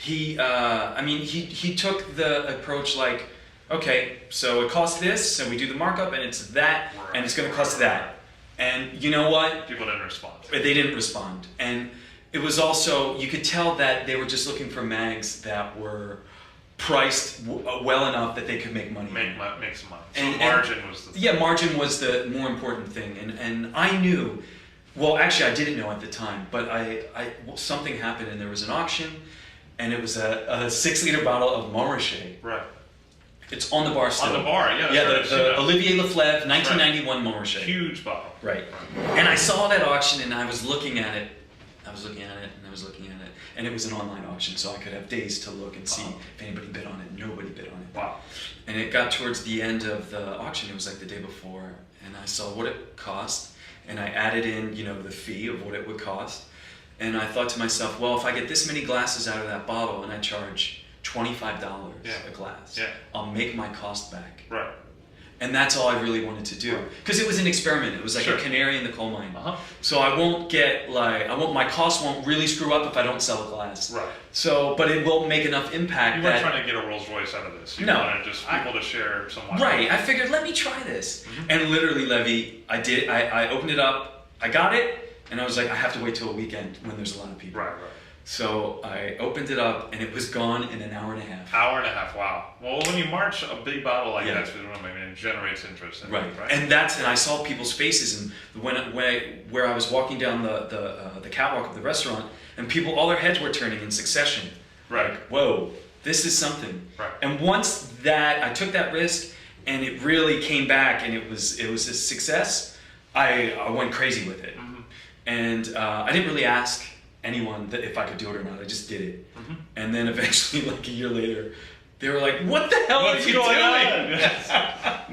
he took the approach like, okay, so it costs this, and we do the markup, and it's that, and it's going to cost that. And you know what? People didn't respond. They didn't respond. And it was also, you could tell that they were just looking for mags that were priced well enough that they could make money. Make some money. So margin was the thing. Yeah, margin was the more important thing. And I knew, well, actually I didn't know at the time, but something happened and there was an auction, and it was a 6-liter bottle of Montrachet. Right. It's on the bar still. On the bar, yeah. Yeah, the Olivier Leflevre 1991 Montrachet. Huge bottle. Right. And I saw that auction and I was looking at it. And it was an online auction, so I could have days to look and see if anybody bid on it. Nobody bid on it. Wow. And it got towards the end of the auction, it was like the day before, and I saw what it cost, and I added in, the fee of what it would cost. And I thought to myself, well, if I get this many glasses out of that bottle and I charge $25 a glass, I'll make my cost back. Right. And that's all I really wanted to do. Because it was an experiment. It was like a canary in the coal mine. So my cost won't really screw up if I don't sell a glass. Right. So, but it will make enough impact. You weren't trying to get a Rolls Royce out of this. You wanted just people to share some wine. Right. I figured, let me try this. And literally, Levy, I did. I opened it up. I got it. And I was like, I have to wait till a weekend when there's a lot of people. Right. So I opened it up, and it was gone in an hour and a half. Hour and a half, wow. Well, when you march a big bottle like that to the room, it generates interest. Right. And I saw people's faces, and where I was walking down the catwalk of the restaurant, and people, all their heads were turning in succession. Right. Like, whoa, this is something. Right. And once I took that risk, and it really came back, and it was a success, I went crazy with it. And I didn't really ask anyone that if I could do it or not. I just did it. And then eventually, like a year later, they were like, what the hell are you doing?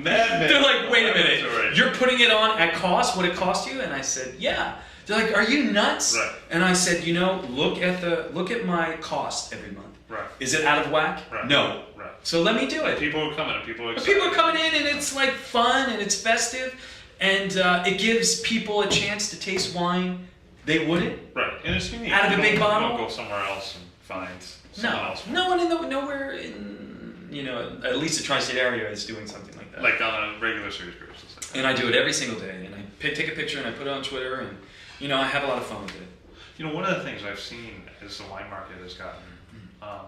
They're like, wait a minute, you're putting it on at cost, what it cost you? And I said, yeah. They're like, are you nuts? Right. And I said, look at my cost every month. Right. Is it out of whack? Right. No. Right. So let me do it. People are coming, people are excited. People are coming in, and it's like fun, and it's festive, and it gives people a chance to taste wine they wouldn't. Right, and it's unique. Out of a big bottle. You don't go somewhere else and find someone else. Nowhere in at least the tri-state area is doing something like that. Like on a regular series group. And I do it every single day, and I take a picture and I put it on Twitter, and I have a lot of fun with it. One of the things I've seen is the wine market has gotten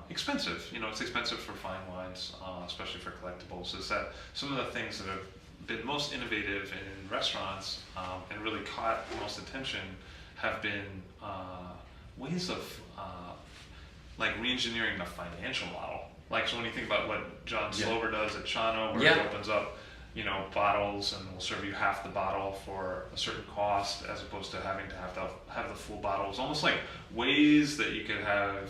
expensive. It's expensive for fine wines, especially for collectibles. Is that some of the things that have been most innovative in restaurants and really caught most attention have been ways of like re-engineering the financial model. Like, so when you think about what John Slover does at Chano, where he opens up, bottles and will serve you half the bottle for a certain cost, as opposed to having to have the full bottle. It's almost like ways that you could have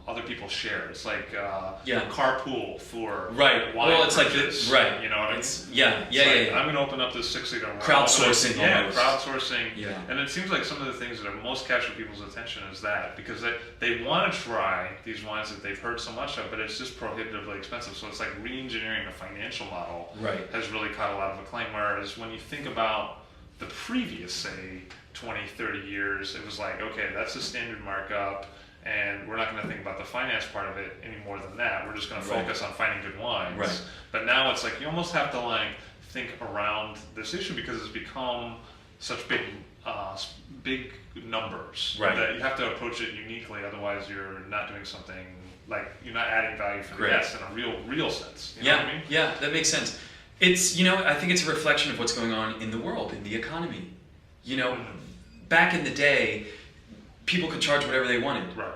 other people share. It's like carpool for wine. Well, it's purchase, like right. You know what I mean? I'm going to open up this 6-liter wine. Crowdsourcing. Crowdsourcing. Yeah. And it seems like some of the things that are most capture people's attention is that, because they want to try these wines that they've heard so much of, but it's just prohibitively expensive. So it's like re-engineering a financial model has really caught a lot of acclaim. Whereas when you think about the previous, say, 20, 30 years, it was like, okay, that's the standard markup, and we're not going to think about the finance part of it any more than that. We're just going to focus on finding good wines. Right. But now it's like you almost have to think around this issue, because it's become such big numbers that you have to approach it uniquely. Otherwise, you're not doing something, like you're not adding value for the guests in a real sense. You know what I mean? Yeah, that makes sense. It's I think it's a reflection of what's going on in the world, in the economy. Back in the day, people could charge whatever they wanted. Right.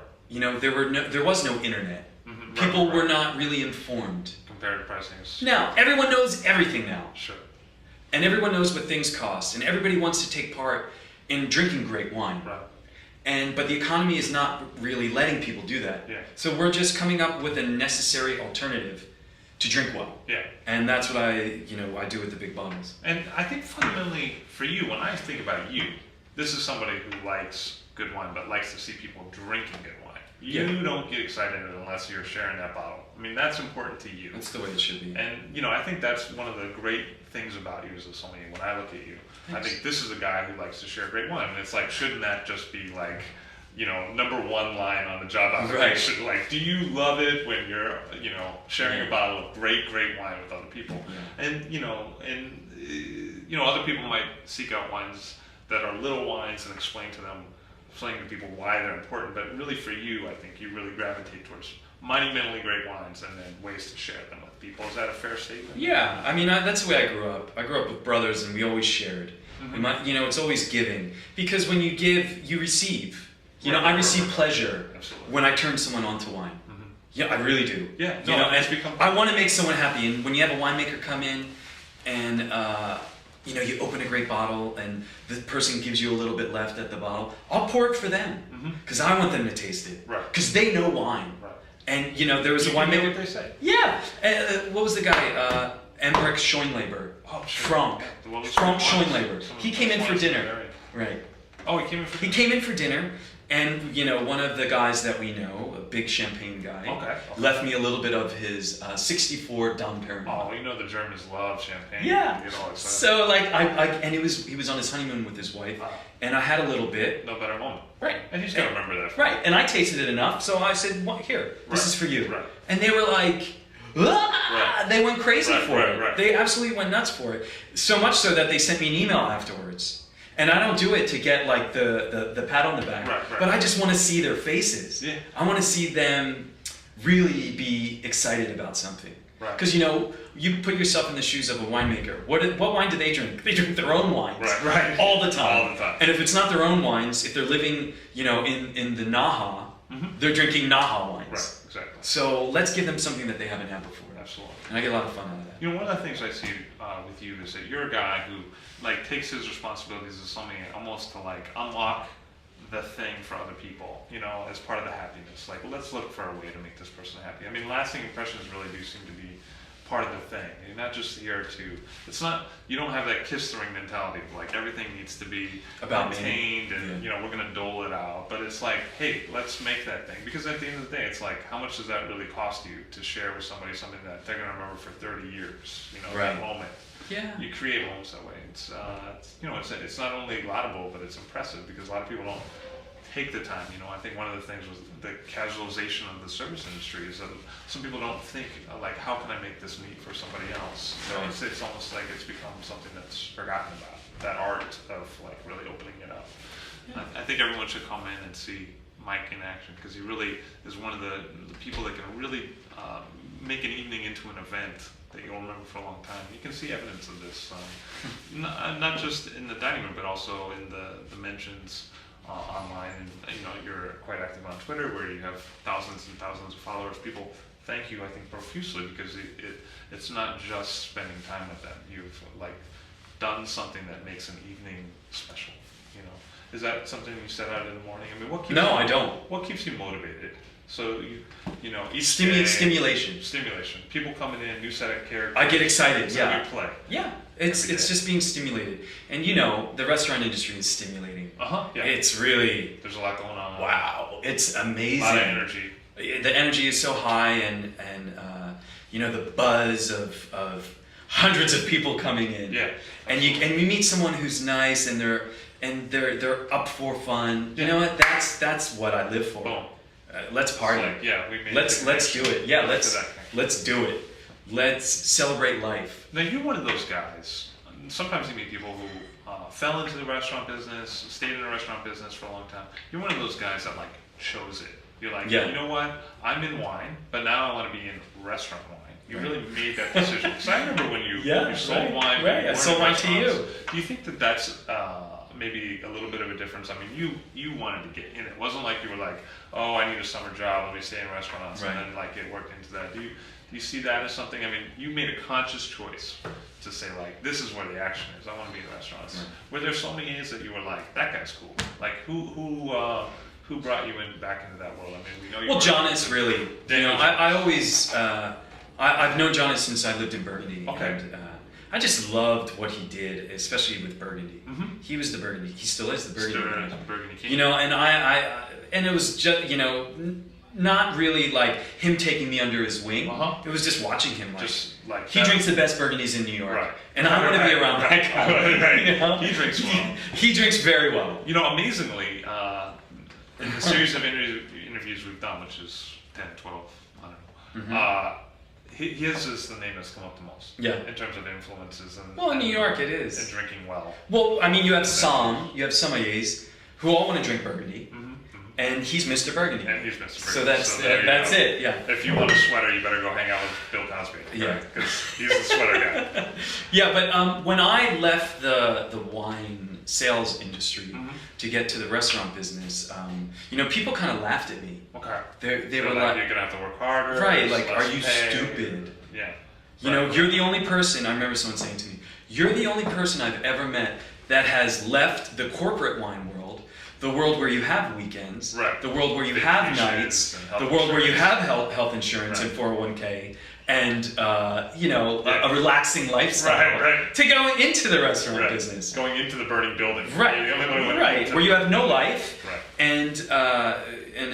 There was no internet. People were not really informed. Comparative pricings. Now, everyone knows everything now. Sure. And everyone knows what things cost, and everybody wants to take part in drinking great wine. Right. But the economy is not really letting people do that. Yeah. So we're just coming up with a necessary alternative to drink well. Yeah. And that's what I do with the big bottles. And I think fundamentally for you, when I think about you, this is somebody who likes good wine, but likes to see people drinking good wine. You don't get excited unless you're sharing that bottle. I mean, that's important to you. That's the way it should be. And, I think that's one of the great things about you as a sommelier. When I look at you, I think this is a guy who likes to share great wine. And it's like, shouldn't that just be like number one line on the job application. Like, do you love it when you're, sharing a bottle of great wine with other people? Yeah. And other people might seek out wines that are little wines and explain to people why they're important. But really, for you, I think you really gravitate towards monumentally great wines and then ways to share them with people. Is that a fair statement? Yeah, I mean, that's the way I grew up. I grew up with brothers, and we always shared. Mm-hmm. It's always giving, because when you give, you receive. I receive pleasure when I turn someone on to wine. Mm-hmm. Yeah, I really do. Yeah, I want to make someone happy, and when you have a winemaker come in, and you open a great bottle, and the person gives you a little bit left at the bottle, I'll pour it for them, because I want them to taste it, because they know wine. Right. And there was a winemaker. What they say? Yeah. What was the guy? Emmerich Schoenleber. Oh, sure. Frank Schoenleber. He came in for dinner. Right. Oh, he came in for dinner. He came in for dinner, and one of the guys that we know, a big champagne guy, left me a little bit of his 64 Dom Perignon. Oh, the Germans love champagne. Yeah. So and he was on his honeymoon with his wife, and I had a little bit. No better moment. Right. And he's gonna remember that. Right. And I tasted it enough, so I said, "Here, this is for you." Right. And they were like, they went crazy for it. Right. They absolutely went nuts for it. So much so that they sent me an email afterwards. And I don't do it to get like the pat on the back, but I just want to see their faces. Yeah. I want to see them really be excited about something. Because you put yourself in the shoes of a winemaker. What wine do they drink? They drink their own wines, right. all the time. All the time. And if it's not their own wines, if they're living, in the Naha, they're drinking Naha wines. Right. Exactly. So let's give them something that they haven't had before. Absolutely. And I get a lot of fun out of that. One of the things I see with you is that you're a guy who takes his responsibilities as something almost to unlock the thing for other people, as part of the happiness. Let's look for a way to make this person happy. I mean, lasting impressions really do seem to be part of the thing. You're not just here you don't have that kiss the ring mentality of everything needs to be maintained and we're going to dole it out. But it's hey, let's make that thing, because at the end of the day, it's how much does that really cost you to share with somebody something that they're going to remember for 30 years, that moment. Yeah. You create moments that way. It's not only laudable, but it's impressive, because a lot of people don't take the time. I think one of the things was the casualization of the service industry is that some people don't think how can I make this neat for somebody else? It's almost like it's become something that's forgotten about, that art of really opening it up. Yeah. I think everyone should come in and see Mike in action, because he really is one of the people that can really make an evening into an event that you'll remember for a long time. You can see evidence of this, not just in the dining room, but also in the mentions online. And you're quite active on Twitter, where you have thousands and thousands of followers. People thank you, I think, profusely, because it's not just spending time with them. You've done something that makes an evening special. Is that something you set out in the morning? I mean, I don't. What keeps you motivated? So each stimulation. Stimulation. People coming in, new set of characters. I get excited. Yeah. You play. Yeah. It's just being stimulated, and the restaurant industry is stimulating. Yeah. It's really. There's a lot going on. Wow. It's amazing. A lot of energy. The energy is so high, and the buzz of hundreds of people coming in. Yeah. And we meet someone who's nice, and they're up for fun. You know what? That's what I live for. Boom. Let's party. Let's do it. Yeah, let's do it. Let's celebrate life. Now, you're one of those guys. Sometimes you meet people who fell into the restaurant business, stayed in the restaurant business for a long time. You're one of those guys that chose it. You're you know what? I'm in wine, but now I want to be in restaurant wine. You really made that decision. Because I remember when you sold wine. Right, I sold wine to you. Do you think that's maybe a little bit of a difference? I mean, you wanted to get in it. It wasn't like you were oh, I need a summer job, let me stay in restaurants, and then it worked into that. Do you see that as something? I mean, you made a conscious choice to say this is where the action is. I want to be in restaurants. Right. Were there sommeliers that you were that guy's cool? Who brought you back into that world? I mean, we know you. Well, Jonas really. I always I've known Jonas since I lived in Burgundy. Okay. And, I just loved what he did, especially with Burgundy. Mm-hmm. He was the Burgundy. He still is the Burgundy King. And and it was just not really him taking me under his wing. It was just watching him. He drinks the best Burgundies in New York, and I want to be around that guy. He drinks well. He drinks very well. Amazingly, in the series of interviews we've done, which is 10, 12, I don't know, his is the name that's come up the most. Yeah. In terms of influences and. Well, in New York it is. And drinking well. Well, I mean, you have sommeliers who all want to drink Burgundy, and he's Mr. Burgundy. And he's Mr. Burgundy. So that's it. Yeah. If you want a sweater, you better go hang out with Bill Cosby. Yeah. Because he's the sweater guy. Yeah, but when I left the wine sales industry to get to the restaurant business, people kind of laughed at me. Okay. They were like, you're gonna have to work harder. right? Like, are you pay. stupid? Yeah. You're the only person. I remember someone saying to me, "You're the only person I've ever met that has left the corporate wine world, the world where you have weekends, right. the world where you have nights, the world where you have health insurance and 401k, and a relaxing lifestyle, to go into the restaurant business, going into the burning building, right, where you have no life, right. and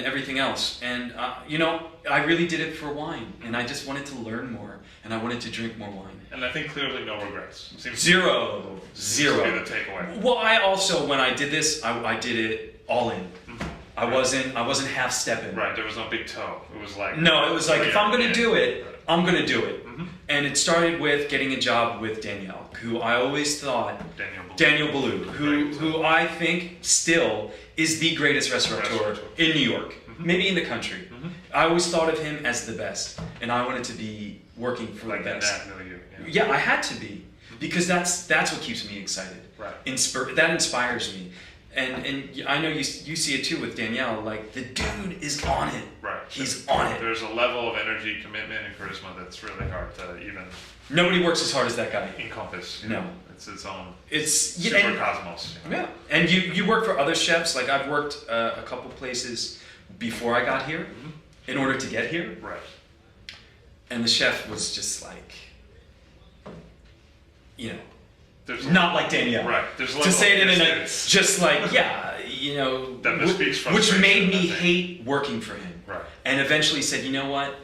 everything else, and I really did it for wine, and I just wanted to learn more, and I wanted to drink more wine. And I think clearly no regrets. Zero. Seems to be the takeaway. Well, I also, when I did this, I did it all in. I wasn't half stepping. Right, there was no big toe. It was like no, it was like if I'm gonna do it, I'm gonna do it. And it started with getting a job with Danielle, who I always thought Daniel Boulud, who I think still is the greatest restaurateur in New York, maybe in the country. I always thought of him as the best, and I wanted to be working for the best. Yeah, I had to be, because that's what keeps me excited. Right. That inspires me. And I know you see it too with Danielle, like the dude is on it. Right. He's on it. There's a level of energy, commitment, and charisma that's really hard to even... Nobody works as hard as that guy. Encompass. No. It's its own super cosmos. Yeah. And you work for other chefs, like I've worked a couple places before I got here, in order to get here. Right. And the chef was just like, not like Danielle. Right. There's to say it in a just like which made me hate working for him. Right. And eventually said, you know what?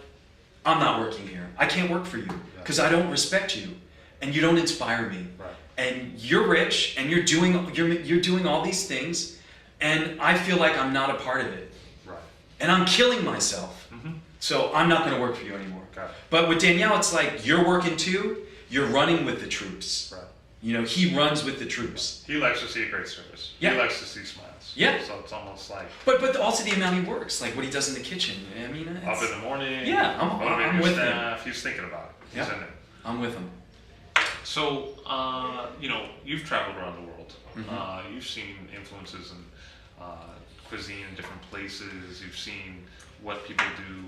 I'm not working here. I can't work for you because I don't respect you, and you don't inspire me. Right. And you're rich, and you're doing all these things, and I feel like I'm not a part of it. Right. And I'm killing myself. So I'm not going to work for you anymore. Okay. But with Danielle, it's like you're working too. You're running with the troops. Right. He runs with the troops. He likes to see a great service. Yeah. He likes to see smiles. Yeah. So it's almost like... But also the amount he works, like what he does in the kitchen. I mean, up in the morning. Yeah, I'm with him. He's thinking about it. He's in it. I'm with him. So, you've traveled around the world. You've seen influences in cuisine in different places. You've seen what people do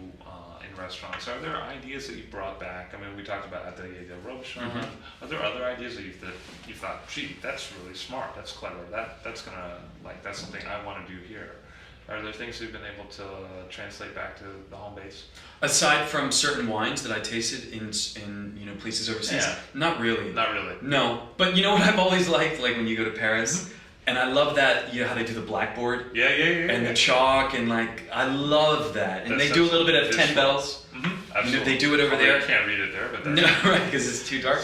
in restaurants. Are there ideas that you brought back? I mean, we talked about Atelier de Roche. Are there other ideas that you thought, gee, that's really smart, that's clever, that's something I want to do here? Are there things you've been able to translate back to the home base? Aside from certain wines that I tasted in places overseas, not really. Not really. No, but you know what I've always liked, like when you go to Paris. And I love that, how they do the blackboard. Yeah. And the chalk, and I love that. And they do a little bit of 10 bells. Absolutely. They do it over there. You can't read it there, but no, right, because it's too dark.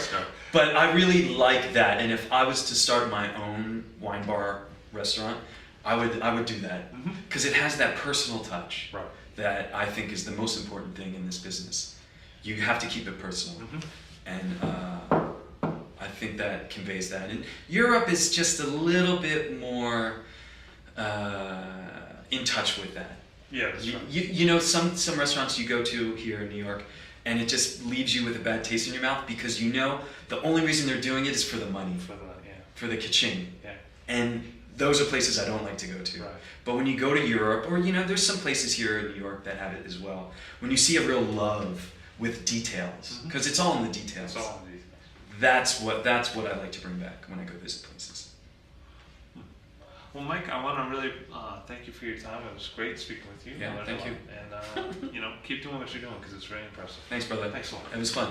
But I really like that. And if I was to start my own wine bar restaurant, I would do that. Because it has that personal touch that I think is the most important thing in this business. You have to keep it personal. And I think that conveys that. And Europe is just a little bit more in touch with that. Yeah, that's right. Some restaurants you go to here in New York, and it just leaves you with a bad taste in your mouth because the only reason they're doing it is for the money, for the ka-ching. Yeah. And those are places I don't like to go to. Right. But when you go to Europe, or there's some places here in New York that have it as well. When you see a real love with details, because it's all in the details. It's all in the details. That's what I like to bring back when I go visit places. Well, Mike, I want to really thank you for your time. It was great speaking with you. Yeah, thank you. And keep doing what you're doing because it's very impressive. Thanks, brother. Thanks a lot. It was fun.